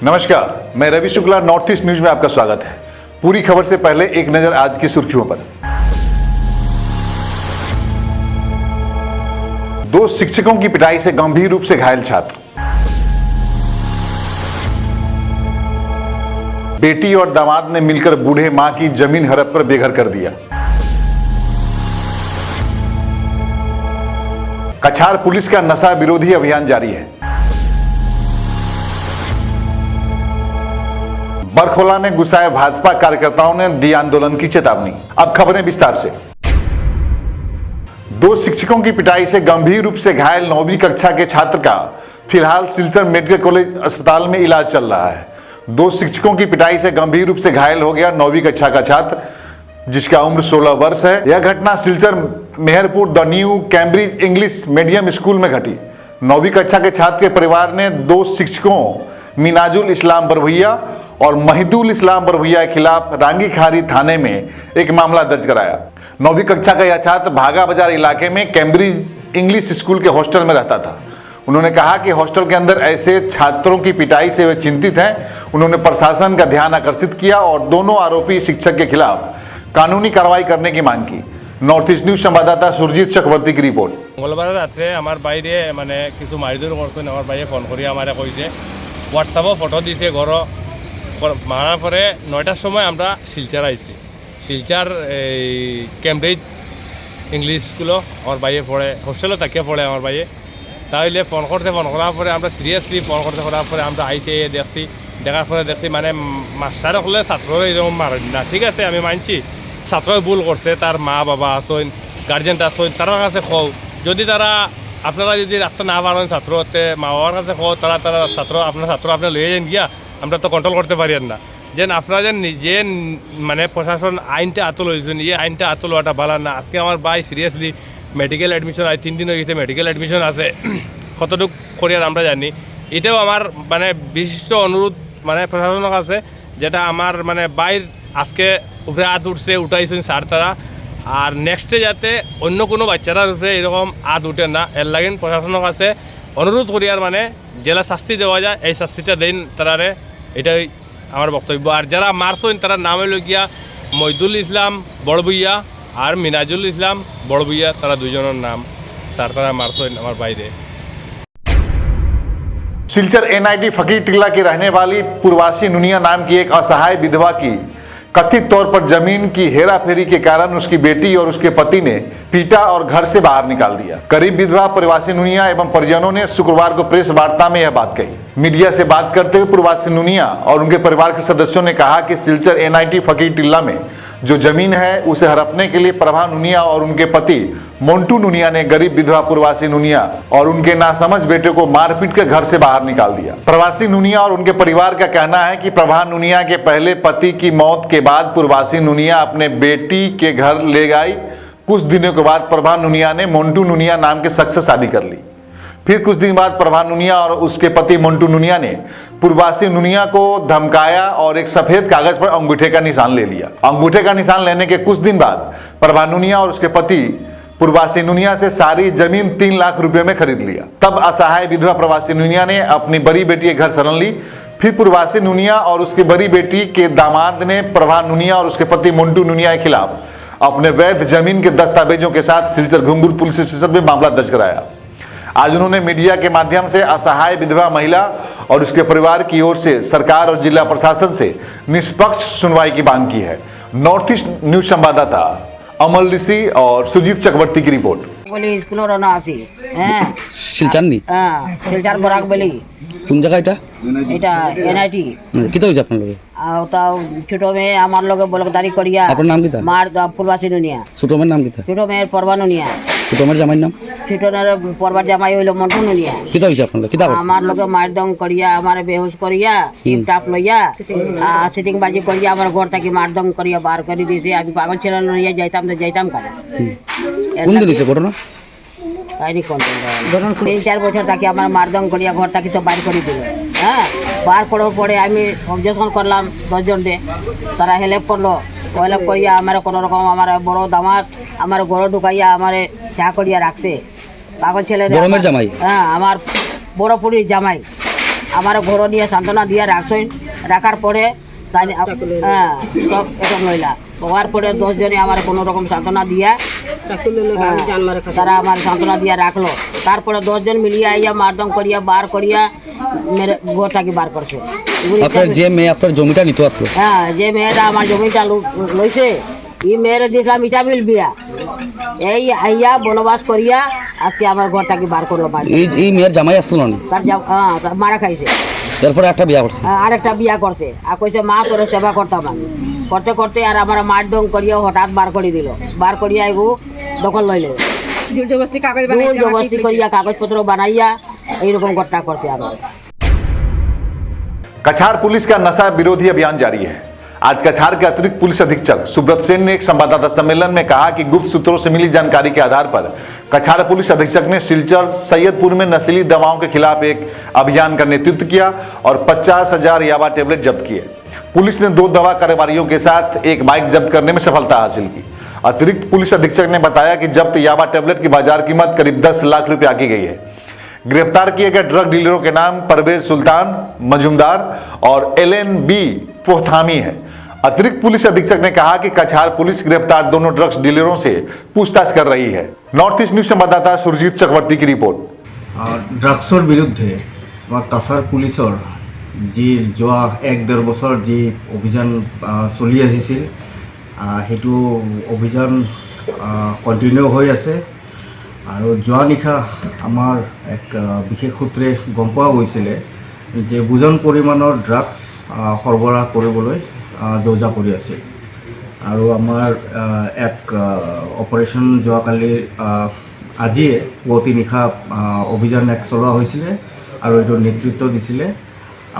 नमस्कार, मैं Ravi Shukla, North East News में आपका स्वागत है। पूरी खबर से पहले एक नजर आज की सुर्खियों पर। 2 शिक्षकों की पिटाई से गंभीर रूप से घायल छात्र। बेटी और दामाद ने मिलकर बूढ़े मां की जमीन हड़प कर बेघर कर दिया। कछार पुलिस का नशा विरोधी अभियान जारी है। बरखोला में गुस्साए भाजपा कार्यकर्ताओं ने दी आंदोलन की चेतावनी। अब खबरें विस्तार से। 2 शिक्षकों की पिटाई से गंभीर रूप से घायल 9वीं कक्षा के छात्र का फिलहाल सिलचर मेडिकल कॉलेज अस्पताल में इलाज चल रहा है। 2 शिक्षकों की पिटाई से गंभीर रूप से घायल हो गया 9वीं कक्षा का छात्र, जिसका उम्र 16 वर्ष है। यह घटना Silchar Meherpur The New Cambridge English Medium School में घटी। 9वीं कक्षा के छात्र के परिवार ने 2 शिक्षकों मिनाजुल इस्लाम बरभैया और महिदुल इस्लाम बरभैया के खिलाफ रांगीखारी थाने में एक मामला दर्ज कराया। 9वीं कक्षा का यह छात्र भागा बाजार इलाके में कैम्ब्रिज इंग्लिश स्कूल के हॉस्टल में रहता था। उन्होंने कहा कि हॉस्टल के अंदर ऐसे छात्रों की पिटाई से वे चिंतित हैं। उन्होंने प्रशासन का ध्यान आकर्षित किया और दोनों आरोपी शिक्षक के खिलाफ कानूनी कार्रवाई करने की मांग की। नॉर्थ ईस्ट न्यूज संवाददाता सुरजीत चक्रवर्ती की रिपोर्ट। मंगलवार रात्रे हमार बाइरे माने किछु मारिदुर करछन। हमार भाइये फोन करी हमारे कइसे व्हाट्सएपो फोटो दिसे घर मारार परे 9टार समय আমরা শিলচর আইছি। শিলচর ক্যামব্রিজ ইংলিশ স্কুল আমার ভাইয়ে পড়ে, হোস্টেলে তাকিয়ে পড়ে আমার ভাইয়ে। তাহলে ফোন করার পরে আমরা সিরিয়াসলি ফোন করার পরে আমরা আইসে দেখছি। দেখার পরে দেখছি মানে মাস্টার হলে ছাত্ররা এরকম মারেন না, ঠিক আছে আমি মানছি ছাত্রই ভুল করছে, তার মা বাবা আসেন, গার্জেন্ট আসেন, তার কাছে কও যদি তারা আপনারা যদি রাখতে না পারেন ছাত্রতে মা বাবার কাছে কও তারা ছাত্র আপনার লয়ে যান গিয়া আমরা তো কন্ট্রোল করতে পারি না। যেন আপনারা যে মানে প্রশাসন আইনটা আতল হয়েছেন, এই আইনটা আতল হওয়াটা ভালো না। আজকে আমার ভাই সিরিয়াসলি মেডিকেল অ্যাডমিশন 3 দিন হয়ে গেছে, মেডিকেল অ্যাডমিশন আছে, কতটুকু করিয়ার আমরা জানি। এটাও আমার মানে বিশিষ্ট অনুরোধ মানে প্রশাসনের কাছে, যেটা আমার মানে বাইর আজকে উপরে হাত উঠছে উঠাইছেন স্যার তারা, আর নেক্সটে যাতে অন্য কোনো বাচ্চারা উপরে এরকম হাত উঠে না, এর লাগেন প্রশাসনের কাছে অনুরোধ করিয়ার মানে জেলা শাস্তি দেওয়া যায় এই শাস্তিটা দেন তারারে, এটাই আমার বক্তব্য। আর যারা মারছেন তার নাম হইল গিয়া মহিদুল ইসলাম বড়ভুইয়া আর মিনাজুল ইসলাম বড়ভুইয়া, তারা দুজনের নাম তারা মারছেন আমার বাইরে। सिलचर एनआईटी फकीर टिल्ला की रहने वाली पूर्वासी नुनिया नाम की एक असहाय विधवा की कथित तौर पर जमीन की हेराफेरी के कारण उसकी बेटी और उसके पति ने पीटा और घर से बाहर निकाल दिया। करीब विधवा प्रवासी नुनिया एवं परिजनों ने शुक्रवार को प्रेस वार्ता में यह बात कही। मीडिया से बात करते हुए प्रवासी नुनिया और उनके परिवार के सदस्यों ने कहा कि सिलचर एनआईटी फकीर टिल्ला में जो जमीन है उसे हड़पने के लिए प्रभा नुनिया और उनके पति मोन्टू नुनिया ने गरीब विधवा प्रवासी नुनिया और उनके नासमझ बेटे को मारपीट कर घर से बाहर निकाल दिया। प्रवासी नुनिया और उनके परिवार का कहना है कि प्रभा नुनिया के पहले पति की मौत के बाद प्रवासी नुनिया अपने बेटी के घर ले गई। कुछ दिनों के बाद प्रभा नुनिया ने मोन्टू नुनिया नाम के शख्स से शादी कर ली। फिर कुछ दिन बाद प्रभा नुनिया और उसके पति मोन्टू नुनिया ने पूर्वासी नुनिया को धमकाया और एक सफेद कागज पर अंगूठे का निशान ले लिया। अंगूठे का निशान लेने के कुछ दिन बाद प्रभा नुनिया और उसके पति पूर्वासी नुनिया से सारी जमीन 3 लाख रुपए में खरीद लिया। तब असहाय विधवा प्रवासी नुनिया ने अपनी बड़ी बेटी के घर शरण ली। फिर पूर्वासी नुनिया और उसकी बड़ी बेटी के दामाद ने प्रभा नुनिया और उसके पति मोन्टू नुनिया के खिलाफ अपने वैध जमीन के दस्तावेजों के साथ सिलचर घुंगुर पुलिस स्टेशन में मामला दर्ज कराया। आज उन्होंने मीडिया के माध्यम से असहाय विधवा महिला और उसके परिवार की ओर से सरकार और जिला प्रशासन से निष्पक्ष सुनवाई की मांग की है। नॉर्थ ईस्ट न्यूज संवाददाता अमल ऋषि और सुजीत चक्रवर्ती की रिपोर्ट। বলি স্কুলের রানা আছি হ্যাঁ শিলচর নি শিলচর বরাক বলি কোন জায়গা এটা এটা এনআইটি কিতা হইছে আপনার লগে তা ছোট মেয়ে আমার লগে বলকদারি করিয়া আপনার নাম কিতা মার পূর্বাসী নুনিয়া ছোট মেয়ের নাম কিতা ছোট মেয়ের পরবা নুনিয়া ছোট মেয়ের জামাইর নাম ছোট মেয়ের পরবার জামাই হইল মন্টু নুনিয়া কিতা হইছে আপনার লগে কিতা আমার লগে মারদং করিয়া আমার বেহুশ করিয়া টিপ টাপ লইয়া সিটিং বাজি করিয়া আমার ঘর থেকে মারদং করিয়া বার করে দিয়েছে। আমি পাগল ছেলে লইয়া যাইতাম কাজ কোন দিন হইছে ঘটনা কাহিনী কোন 3-4 বছর থাকি আমার মারদং করিয়া ঘর থেকে সব বার করে দিল। হ্যাঁ বার করার পরে আমি অবজেকশন করলাম 10 জনকে, তারা হেল্প করলো। হেল্প করিয়া আমার কোনো রকম আমার বড় দামাত আমার ঘর ঢুকাইয়া আমার চা করিয়া রাখছে। পাগল ছেলে গরমের জামাই হ্যাঁ আমার বড় পুরীর জামাই আমার ঘর নিয়ে সান্ত্বনা দিয়ে রাখছেন, রাখার পরে তাই হ্যাঁ সব এরকম লইলা হওয়ার পরে 10 জনে আমার কোনো রকম সান্ত্বনা দিয়া তারা আমার সান্ত্বনা দিয়া রাখলো। তারপরে 10 জন মিলিয়ে আইয়া মারদম করিয়া বার করিয়া মেরে ঘরটাকে বার করছে। আপনার যে মেয়ে আপনার জমিটা নিতে আসলো, হ্যাঁ, যে মেয়েটা আমার জমিটা লইছে এই মেয়ের দিয়েছিলাম ইটা বিল বিয়া, এই আইয়া বনবাস করিয়া আজকে আমার ঘরটাকে বার করলো। এই মেয়ের জামাই আসলো না, তার মারা খাইছে, এরপরে একটা বিয়া করছে, আরেকটা বিয়া করছে। আর কইছে মা তোর সেবা করতাম আমি, করতে করতে আর আমার মারদম করিয়া হঠাৎ বার করে দিল। বার করিয়া এগু দখল লইলে জোর জবরদস্তি করিয়া কাগজপত্র বানাইয়া এইরকম ঘটনা করছে। আমার कछार पुलिस का नशा विरोधी अभियान जारी है। आज कछार के अतिरिक्त पुलिस अधीक्षक सुब्रत सेन ने एक संवाददाता सम्मेलन में कहा कि गुप्त सूत्रों से मिली जानकारी के आधार पर कछार पुलिस अधीक्षक ने सिलचर सैयदपुर में नशीली दवाओं के खिलाफ एक अभियान का नेतृत्व किया और 50,000 याबा टेबलेट जब्त किए। पुलिस ने 2 दवा कारोबारियों के साथ एक बाइक जब्त करने में सफलता हासिल की। अतिरिक्त पुलिस अधीक्षक ने बताया कि जब्त याबा टेबलेट की बाजार कीमत करीब 10 लाख रुपया की गई है। गिरफ्तार किए गए ड्रग डीलरों के नाम परवेज सुल्तान मजुमदार और LNB पोहथामी है। अतिरिक्त पुलिस अधीक्षक ने कहा कि कछार पुलिस गिरफ्तार दोनों ड्रग्स डीलरों से पूछताछ कर रही है। नॉर्थ ईस्ट न्यूज संवाददाता सुरजीत चक्रवर्ती की रिपोर्ट। ড্ৰাগছৰ বিৰুদ্ধে আমাৰ কাছাৰ পুলিচৰ যি যোৱা 1-1.5 বছৰ যি অভিযান চলি আহিছিল, সেইটো অভিযান কণ্টিনিউ হৈ আছে। আৰু যোৱা নিশা আমাৰ এক বিশেষ সূত্ৰে গম পোৱা গৈছিলে যে বুজন পৰিমাণৰ ড্ৰাগছ সৰবৰাহ কৰিবলৈ যোজা কৰি আছিল। আৰু আমাৰ এক অপাৰেশ্যন যোৱাকালি আজিয়ে পুৱতি নিশা অভিযান এক চলোৱা হৈছিলে আৰু এইটোৰ নেতৃত্ব দিছিলে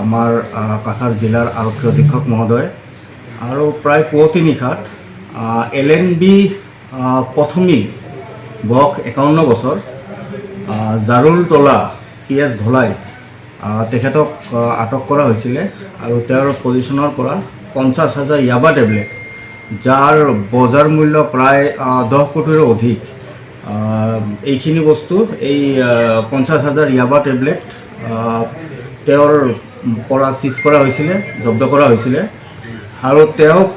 আমাৰ কাছাৰ জিলাৰ আৰক্ষী অধীক্ষক মহোদয়। আৰু প্ৰায় পুৱতি নিশাত LNB প্ৰথমী বয়স 51 বছৰ জাৰুল তলা PS ধলাই তেখেতক আটক কৰা হৈছিলে আৰু তেওঁৰ পজিশ্যনৰ পৰা 50,000 ইয়াবা টেবলেট, যাৰ বজাৰ মূল্য প্ৰায় 10 কোটিৰো অধিক, এইখিনি বস্তু এই 50,000 ইয়াবা টেবলেট তেওঁৰ পৰা চিজ কৰা হৈছিলে, জব্দ কৰা হৈছিলে। আৰু তেওঁক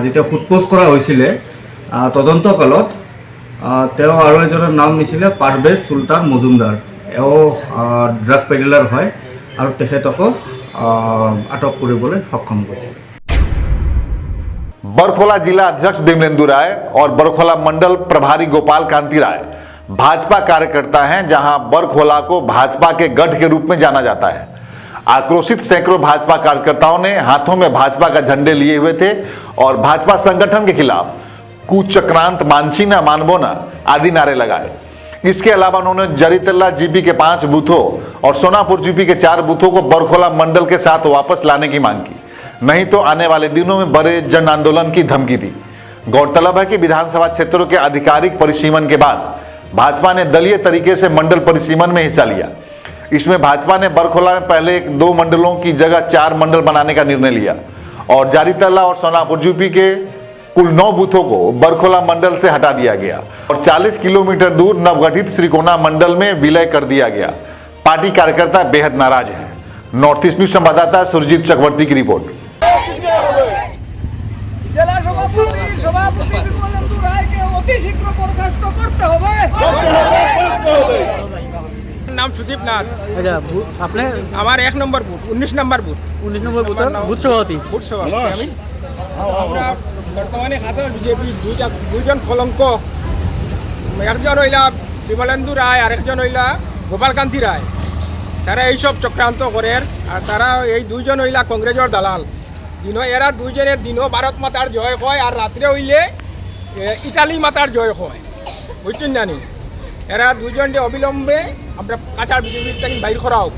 যেতিয়া সোধপোছ কৰা হৈছিলে তদন্তকালত তেওঁ আৰু এজনৰ নাম নিছিলে পাৰভেজ সুলতান মজুমদাৰ। এও ড্ৰাগ পেডিলাৰ হয় আৰু তেখেতকো আটক কৰিবলৈ সক্ষম হৈছে। बरखोला जिला अध्यक्ष विमलेंदु राय और बरखोला मंडल प्रभारी गोपाल कांति राय भाजपा कार्यकर्ता हैं, जहां बरखोला को भाजपा के गढ़ के रूप में जाना जाता है। आक्रोशित सैकड़ों भाजपा कार्यकर्ताओं ने हाथों में भाजपा का झंडे लिए हुए थे और भाजपा संगठन के खिलाफ कुचक्रांत मानसीना मानबोना आदि नारे लगाए। इसके अलावा उन्होंने जरीतल्ला जीपी के 5 बूथों और सोनापुर जीपी के 4 बूथों को बरखोला मंडल के साथ वापस लाने की मांग की, नहीं तो आने वाले दिनों में बड़े जन आंदोलन की धमकी दी। गौरतलब है कि विधानसभा क्षेत्रों के आधिकारिक परिसीमन के बाद भाजपा ने दलीय तरीके से मंडल परिसीमन में हिस्सा लिया। इसमें भाजपा ने बरखोला में पहले 2 मंडलों की जगह 4 मंडल बनाने का निर्णय लिया और जारीतल्ला और सोनापुर यूपी के कुल 9 बूथों को बरखोला मंडल से हटा दिया गया और 40 किलोमीटर दूर नवगठित श्रीकोना मंडल में विलय कर दिया गया। पार्टी कार्यकर्ता बेहद नाराज हैं। नॉर्थ ईस्ट न्यूज संवाददाता सुरजीत चक्रवर्ती की रिपोर्ट। জেলা সভাপতি বিমলেন্দু রায়কে অতি শীঘ্র বরখাস্ত করতে হবে। নাম সুদীপ নাথ। আচ্ছা, আপনি আমার 1 নম্বর বুথ 19 নম্বর বুথ 19 নম্বর বুথ সভাপতি। আমি আমরা বর্তমানে হাজার বিজেপি দুইজন কলঙ্ক, একজন হইলা বিমলেন্দু রায় আর একজন হইলা গোপালকান্তি রায়। তারা এইসব চক্রান্ত করে আর তারা এই দুইজন হইলা কংগ্রেসের দালাল। এরা দুইজনের দিনও ভারত মাতার জয় হয় আর রাত্রে হইলে ইটালি মাতার জয় হয়, বুঝছেন জানি। এরা দুইজনে অবিলম্বে আমরা কাছার বিজেপির থেকে বাইর করা হোক,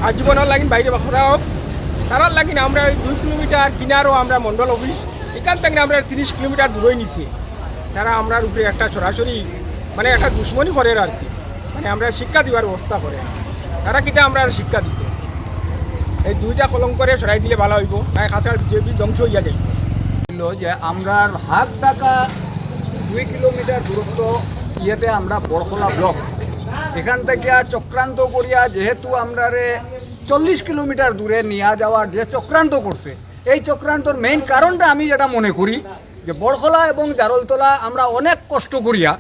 আজীবনের লাগিন বাইরে করা হোক। তারার লাগিন আমরা 2 কিলোমিটার কিনারও আমরা মন্ডল অফিস এখান থেকে আমরা 30 কিলোমিটার দূরে নিছি। তারা আমরার উপরে একটা সরাসরি মানে একটা দুশ্মনী করে আর কি, মানে আমরা শিক্ষা দেওয়ার ব্যবস্থা করে। তারা কিটা আমরা শিক্ষা দিত, এই দুইটা কলঙ্ক করে সরাই দিলে ভালো হইব, তাই কাছার বিজেপি ধ্বংস হইয়া যাইব। যে আমরা হাত টাকা 2 কিলোমিটার দূরত্ব ইয়েতে আমরা বরখোলা ব্লক এখান থেকে চক্রান্ত করিয়া যেহেতু আমরা 40 কিলোমিটার দূরে নিয়ে যাওয়ার যে চক্রান্ত করছে, এই চক্রান্তর মেইন কারণটা আমি যেটা মনে করি যে বড়খলা এবং জারলতলা আমরা অনেক কষ্ট করিয়া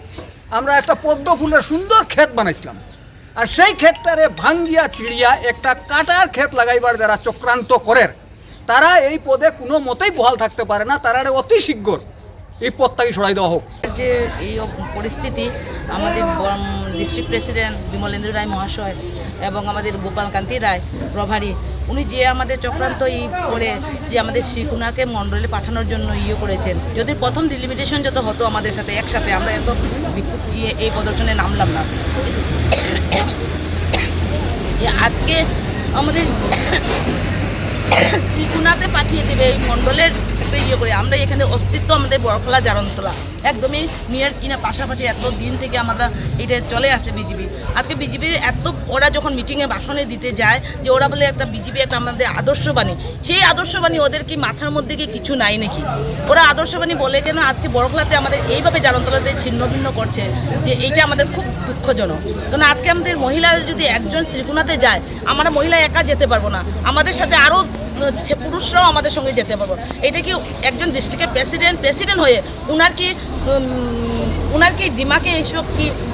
আমরা একটা পদ্ম ফুলের সুন্দর ক্ষেত বানাইছিলাম, আর সেই ক্ষেতটারে ভাঙ্গিয়া চিড়িয়া একটা কাটার ক্ষেত লাগাইবার যারা চক্রান্ত করেন তারা এই পদে কোনো মতেই বহাল থাকতে পারে না। তারা অতি শীঘ্র এই পদটাকে সরাই দেওয়া হোক। যে এই পরিস্থিতি আমাদের ডিস্ট্রিক্ট প্রেসিডেন্ট বিমলেন্দু রায় মহাশয় এবং আমাদের গোপালকান্তি রায় প্রভারী উনি যে আমাদের চক্রান্ত করে যে আমাদের শ্রীকুনাকে মণ্ডলে পাঠানোর জন্য করেছেন। যদি প্রথম ডিলিমিটেশন যত হতো আমাদের সাথে একসাথে আমরা এত এই প্রদর্শনে নামলাম না। আজকে আমাদের শ্রীকুনাতে পাঠিয়ে দেবে এই মণ্ডলের করে আমরা এখানে অস্তিত্ব আমাদের বড়খলা জারণতলা একদমই মেয়ের কিনা পাশাপাশি এত দিন থেকে আমরা এটা চলে আসছে বিজেপি। আজকে বিজেপির এত ওরা যখন মিটিংয়ে ভাষণে দিতে যায় যে ওরা বলে একটা বিজেপি একটা আমাদের আদর্শবাণী, সেই আদর্শবাণী ওদের কি মাথার মধ্যে কি কিছু নাই নাকি? ওরা আদর্শবাণী বলে যেন আজকে বড়খলাতে আমাদের এইভাবে জারণতলাতে ছিন্ন ভিন্ন করছে, যে এইটা আমাদের খুব দুঃখজনক। কারণ আজকে আমাদের মহিলারা যদি একজন শ্রীকুনাতে যায়, আমরা মহিলা একা যেতে পারবো না, আমাদের সাথে আরও পুরুষরাও আমাদের সঙ্গে যেতে পারবো। এটা কি একজন ডিস্ট্রিক্টের প্রেসিডেন্ট হয়ে উনার কি দিমাকে এইসব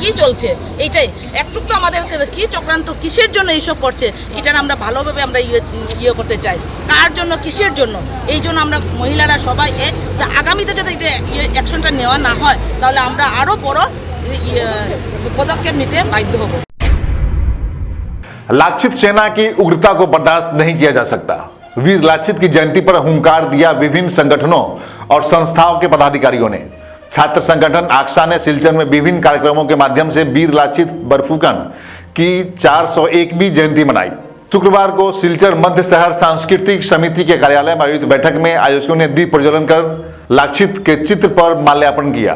কি চলছে? এইটাই একটু তো আমাদের কি চক্রান্ত কিসের জন্য এইসব করছে এটা আমরা ভালোভাবে আমরা করতে চাই। কার জন্য, কিসের জন্য? এই জন্য আমরা মহিলারা সবাই আগামীতে যদি এটা অ্যাকশনটা নেওয়া না হয় তাহলে আমরা আরও বড় পদক্ষেপ নিতে বাধ্য হব। लाक्षित सेना की उग्रता को बर्दाश्त नहीं किया जा सकता। वीर लाक्षित की जयंती पर हुंकार दिया विभिन्न संगठनों और संस्थाओं के पदाधिकारियों ने। छात्र संगठन आक्सा ने सिलचर में विभिन्न कार्यक्रमों के माध्यम से वीर लाक्षित बरफुकन की 401वीं जयंती मनाई। शुक्रवार को सिलचर मध्य शहर सांस्कृतिक समिति के कार्यालय में आयोजित बैठक में आयोजकों ने दीप प्रज्वलन कर लाक्षित के चित्र पर माल्यार्पण किया।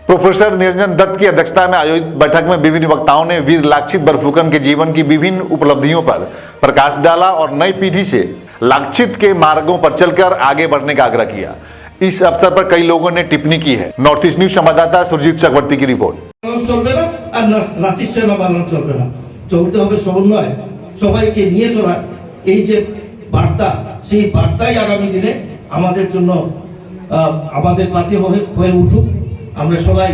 प्रोफेसर निरंजन दत्त की अध्यक्षता में आयोजित बैठक में विभिन्न वक्ताओं ने वीर लाक्षित बरफुकन के जीवन की विभिन्न उपलब्धियों पर प्रकाश डाला और नई पीढ़ी से लाक्षित के मार्गों पर चलकर आगे बढ़ने का आग्रह किया। इस अवसर पर कई लोगों ने टिप्पणी की है। नॉर्थ ईस्ट न्यूज संवाददाता सुरजीत चक्रवर्ती की रिपोर्ट। চলবে না আর লাচিত সেনা বানানো চলবে না, চলতে হবে সমন্বয়, সবাইকে নিয়ে চলা। এই যে বার্তা, সেই বার্তাই আগামী দিনে আমাদের জন্য আমাদের পাতে হয়ে উঠুক। আমরা সবাই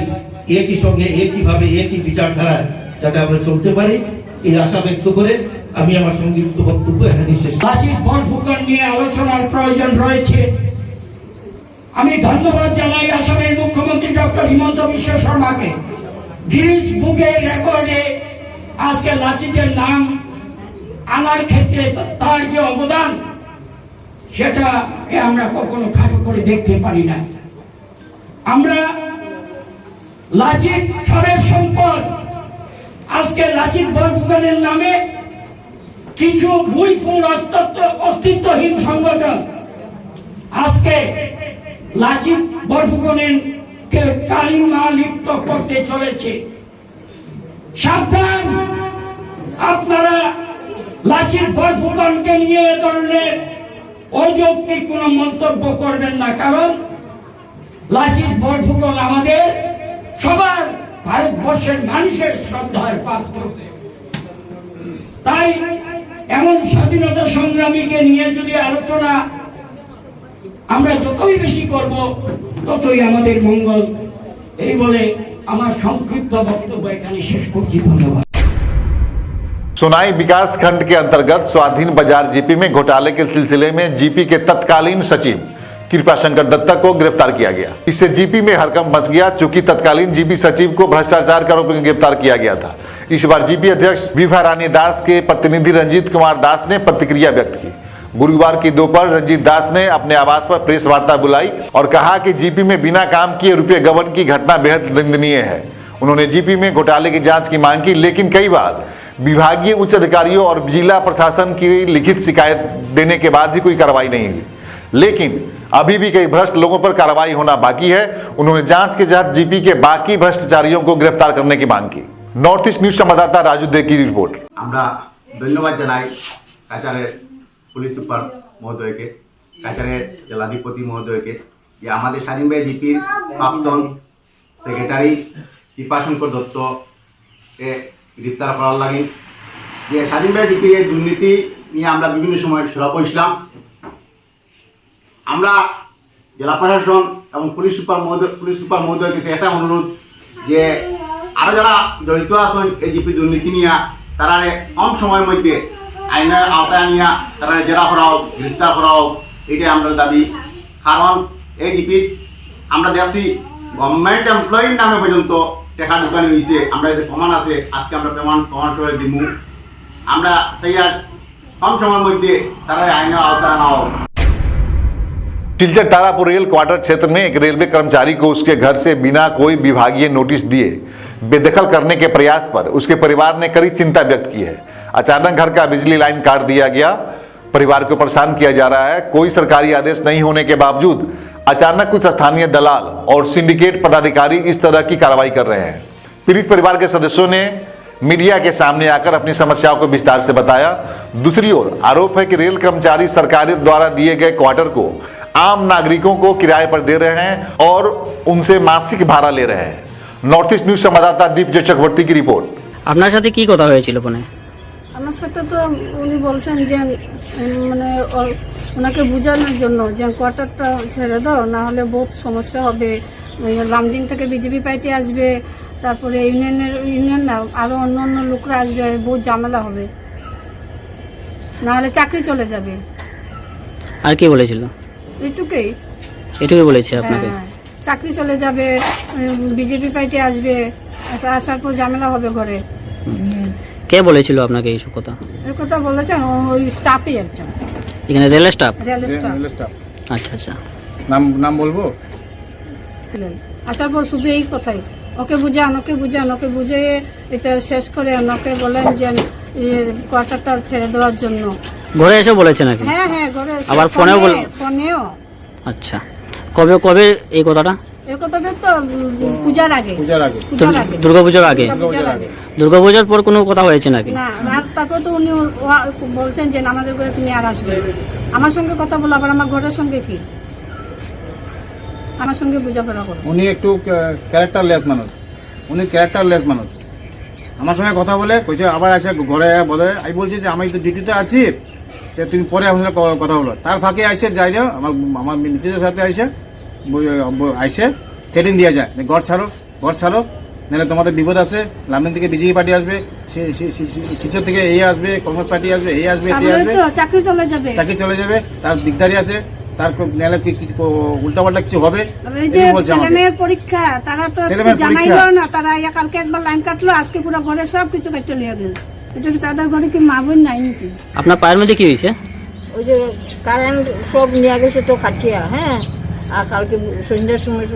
একই সঙ্গে একইভাবে একই বিচারধারায় যাতে আমরা চলতে পারি, এই আশা ব্যক্ত করে আমি আমার সংক্ষিপ্ত বক্তব্য এখানে শেষ। লাচিত বরফুকন নিয়ে আলোচনার প্রয়োজন রয়েছে। আমি ধন্যবাদ জানাই আসামের মুখ্যমন্ত্রী ডক্টর হিমন্ত বিশ্ব শর্মাকে। গিনিস বুকের রেকর্ডে আজকে লাচিতের নাম আনার ক্ষেত্রে তার যে অবদান সেটাকে আমরা কখনো খাটো করে দেখতে পারি না। আমরা লাচিত স্বরের সম্পদ, আজকে লাচিত বরফুকনের নামে কিছু ভুইফুর অস্তিত্বহীন সংগঠন আজকে লাচিত বরফুকনের কে কালিমা লিপ্ত করতে চলেছে। সাবধান, আপনারা লাচিত বরফুকনকে নিয়ে এ ধরনের অযৌক্তিক কোন মন্তব্য করবেন না, কারণ লাচিত বরফুকন আমাদের সবার ভারতবর্ষের মানুষের শ্রদ্ধার পাত্র। তাই এমন স্বাধীনতা সংগ্রামীকে নিয়ে যদি আলোচনা আমরা যতই বেশি করব ততই আমাদের মঙ্গল। এই বলে আমার সংক্ষিপ্ত বক্তব্য এখানে শেষ করছি। ধন্যবাদ। सोनाई विकास खंड के अंतर्गत स्वाधीन बाजार जीपी में घोटाले के सिलसिले में जीपी के तत्कालीन सचिव कृपाशंकर दत्ता को गिरफ्तार किया गया। इससे जीपी में हड़कंप मच गया, चूंकि तत्कालीन जीपी सचिव को भ्रष्टाचार के आरोप में गिरफ्तार किया गया था। इस बार जीपी अध्यक्ष विभा रानी दास के प्रतिनिधि रंजीत कुमार दास ने प्रतिक्रिया व्यक्त की। गुरुवार की दोपहर रंजीत दास ने अपने आवास पर प्रेस वार्ता बुलाई और कहा कि जीपी में बिना काम किए रुपये गबन की घटना बेहद निंदनीय है। उन्होंने जीपी में घोटाले की जांच की मांग की, लेकिन कई बार विभागीय उच्च अधिकारियों और जिला प्रशासन की लिखित शिकायत देने के बाद भी कोई कार्रवाई नहीं हुई। लेकिन अभी भी कई भ्रष्ट लोगों पर कार्रवाई होना बाकी है। उन्होंने जांच के तहत जीपी के बाकी भ्रष्टाचारियों को गिरफ्तार करने की मांग की। नॉर्थ ईस्ट न्यूज संवाददाता राजू देव की रिपोर्ट। আমরা ধন্যবাদ জানাই কাছাড়ের পুলিশ সুপার মহোদয়কে, কাছাড়ের জেলাধিপতি মহোদয়কে, যে আমাদের স্বাধীনভাই জিপির প্রাক্তন সেক্রেটারি কৃপাশঙ্কর দত্তকে গ্রেফতার করার লাগে। যে স্বাধীনভাই জিপির এই দুর্নীতি নিয়ে আমরা বিভিন্ন সময় সরব হয়েছিলাম। আমরা জেলা প্রশাসন এবং পুলিশ সুপার মহোদয়ের কাছে একটা অনুরোধ যে আরও যারা জড়িত আছেন এই জিপি দুর্নীতি নিয়ে তারা কম সময়ের মধ্যে আইনের আওতায় নিয়ে তারা জেরা করা হোক, গ্রেফতার করা হোক, এটাই আমরা দাবি। কারণ এই জিপি আমরা দেখছি গভর্নমেন্ট এমপ্লয়ির নামে পর্যন্ত টাকা ঢুকানি হয়েছে। আমরা যে প্রমাণ আছে আজকে আমরা প্রমাণ সহ দিব। আমরা সেই আর কম সময়ের মধ্যে তারা আইনের আওতায় আনা হোক। सिलचर तारापुर रेल क्वार्टर क्षेत्र में एक रेलवे कर्मचारी को उसके घर से बिना कोई विभागीय नोटिस दिए बेदखल करने के प्रयास पर उसके परिवार ने कड़ी चिंता व्यक्त की है। अचानक घर का बिजली लाइन काट दिया गया, परिवार को परेशान किया जा रहा है। कोई सरकारी आदेश नहीं होने के बावजूद अचानक कुछ स्थानीय दलाल और सिंडिकेट पदाधिकारी इस तरह की कार्रवाई कर रहे हैं। पीड़ित परिवार के सदस्यों ने मीडिया के सामने आकर अपनी समस्याओं को विस्तार से बताया। दूसरी ओर आरोप है कि रेल कर्मचारी सरकार द्वारा दिए गए क्वार्टर को आम नागरिकों को किराए पर दे रहे हैं और उनसे मासिक भाड़ा ले रहे हैं। नॉर्थ ईस्ट न्यूज संवाददाता दीपजय चक्रवर्ती की रिपोर्ट। আপনার সাথে কি কথা হয়েছিল ফোনে? আমার সাথে তো উনি বলছেন যে মানে ওনাকে বোঝানোর জন্য যে কোয়ার্টারটা ছেড়ে দাও, না হলে বহুত সমস্যা হবে। লামডিং থেকে বিজেপি পার্টি আসবে, তারপরে ইউনিয়ন না আরও অন্য অন্য লোকরা আসবে, বহুত ঝামেলা হবে, না হলে চাকরি চলে যাবে। আর কি বলেছিল? এটুকুই বলেছে আপনাকে? হ্যাঁ, চাকরি চলে যাবে, বিজেপি পার্টি আসবে, আসার পর ঝামেলা হবে ঘরে। কে বলেছিল আপনাকে এই কথা? এই কথা বলেছেন ওই স্টাফই একজন, এখানে রেলের স্টাফ। আচ্ছা আচ্ছা, নাম বলবো? আসার পর শুধু এই কথাই, ওকে বুঝে এটা শেষ করে ওকে বলেন যে কোয়ার্টারটা ছেড়ে দেওয়ার জন্য। ঘরে এসে বলেছে নাকি? হ্যাঁ ঘরে এসে, আবার ফোনেও। আচ্ছা, কবে এই কথাটা? এই কথাটা তো পূজার আগে। দুর্গাপূজার আগে। দুর্গাপূজার পর কোনো কথা হয়েছে নাকি? না, তারপর তো উনি বলছেন যে আমাদের ঘরে তুমি আর আসবে। আমার সঙ্গে কথা বলো, আবার আমার ঘরের সঙ্গে কি? আমার সঙ্গে বোঝাপড়া করো। উনি একটু ক্যারেক্টারলেস মানুষ। আমার সঙ্গে কথা বলে কইছে, আবার আসে ঘরে বলে, আমি বলছি যে আমি তো ডিউটিতে আছি, যে তুমি পরে আমার সঙ্গে কথা বলো। তার ফাঁকে আইসে যাই না, আমার নিজেদের সাথে আইসে থ্রেটিং দিয়ে যায়, ঘর ছাড়ো নাহলে তোমাদের বিপদ আছে। লামডিং থেকে বিজেপি পার্টি আসবে, শিলচর থেকে এই আসবে, কংগ্রেস পার্টি আসবে, এই আসবে, চাকরি চলে যাবে। তার দিকদারি আছে, তার নাহলে উল্টাপাল্টা কিছু হবে। ছেলেমেয়ের পরীক্ষা, তারা তো জানাইলো না, তারা কালকে একবার লাইন কাটলো, আজকে পুরো ঘরে সব কিছু কেটে নিয়ে গেল। এটা কি তাদের ঘরে কি মা বোন নাই নাকি? আপনার পায়ের মধ্যে কি হয়েছে? ওই যে কারেন্ট সব নিয়ে গেছে তো কাটিয়া। হ্যাঁ, আর কালকে সন্ধ্যার সময়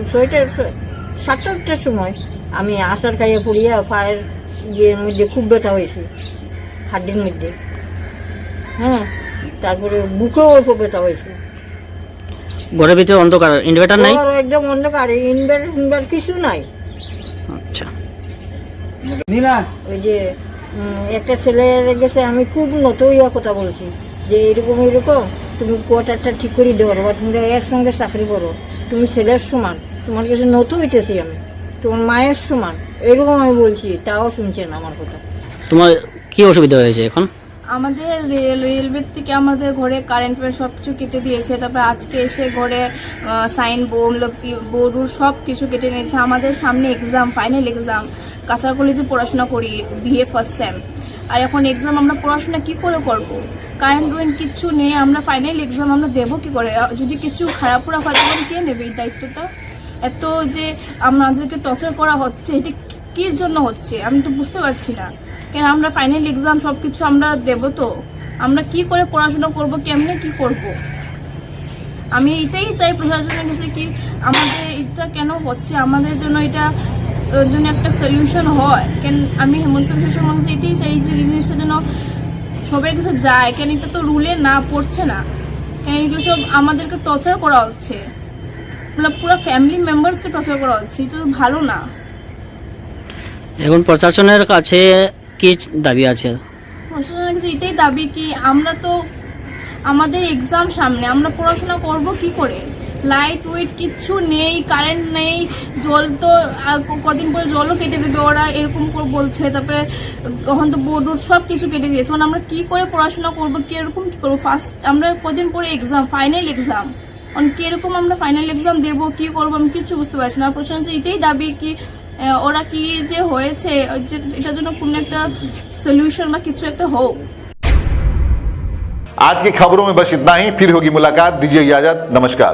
7টার সময় আমি আসার খাইয়ে পড়িয়া পায়ের ইয়ের মধ্যে খুব ব্যথা হয়েছে, হাড্ডির মধ্যে। হ্যাঁ, তারপরে বুকেও অল্প ব্যথা হয়েছে। ঘরের ভিতরে অন্ধকার, ইনভার্টার নাই? একদম অন্ধকার, ইনভার্টার কিছু নাই। আচ্ছা, ওই যে একটা ছেলে গেছে, আমি খুব নত ইয়া কথা বলছি যে এরকম তুমি কোয়ার্টারটা ঠিক করে দেবো, বা তোমরা একসঙ্গে চাকরি করো, তুমি ছেলের সমান, তোমার কাছে নত হইতেছি আমি, তোমার মায়ের সমান, এরকম আমি বলছি, তাও শুনছেন আমার কথা। তোমার কি অসুবিধা হয়েছে এখন? আমাদের রেলওয়ের থেকে আমাদের ঘরে কারেন্ট সব কিছু কেটে দিয়েছে। তারপর আজকে এসে ঘরে সাইন বোর্ড সব কিছু কেটে নিয়েছে। আমাদের সামনে এক্সাম, ফাইনাল এক্সাম, কাছাড় কলেজে পড়াশোনা করি, বিএ ফার্স্ট সেম। আর এখন এক্সাম, আমরা পড়াশোনা কি করে করব? কারেন্ট কিচ্ছু নেই, আমরা ফাইনাল এক্সাম আমরা দেবো কি করে? যদি কিছু খারাপ হয় তখন কে নেবে এই দায়িত্বটা? এত যে আমাদেরকে টর্চার করা হচ্ছে, এটা কির জন্য হচ্ছে আমি তো বুঝতে পারছি না। কেন আমরা ফাইনাল এক্সাম সব কিছু আমরা দেবো, তো আমরা কি করে পড়াশোনা করব, কেমনে কি করব? আমি এটাই চাই প্রশাসনের কাছে কি আমাদের এটা কেন হচ্ছে, আমাদের জন্য এটা জন্য একটা সলিউশন হয়। কেন আমি হেমন্ত বিশ্ব শর্মার কাছে এটাই চাই যে এই জিনিসটা যেন সবার কাছে যায়। কেন এটা তো রুলে না পড়ছে না, কেন এগুলো সব আমাদেরকে টর্চার করা হচ্ছে, পুরো ফ্যামিলি মেম্বার্সকে টর্চার করা হচ্ছে, এটা তো ভালো না। এখন প্রশাসনের কাছে কি দাবি আছে? প্রশাসনের কাছে এটাই দাবি কি আমরা তো আমাদের এক্সাম সামনে, আমরা পড়াশোনা করব কি করে? লাইট উইট কিচ্ছু নেই, কারেন্ট নেই, জল তো কদিন পরে জলও কেটে দেবে ওরা, এরকম করে বলছে। তারপরে তখন তো বোর্ড সব কিছু কেটে দিয়েছে। মানে আমরা কি করে পড়াশোনা করবো, কিরকম কি করবো? ফার্স্ট আমরা কদিন পরে এক্সাম, ফাইনাল এক্সাম, কিরকম আমরা ফাইনাল এক্সাম দেবো, কি করবো আমি কিছু বুঝতে পারছি না। প্রশাসন এটাই দাবি কি ওরা কি যে হয়েছে এটার জন্য কোনো একটা সলিউশন বা কিছু একটা হোক। आज की खबरों में बस इतना ही, फिर होगी मुलाकात, दीजिए इजाजत, नमस्कार।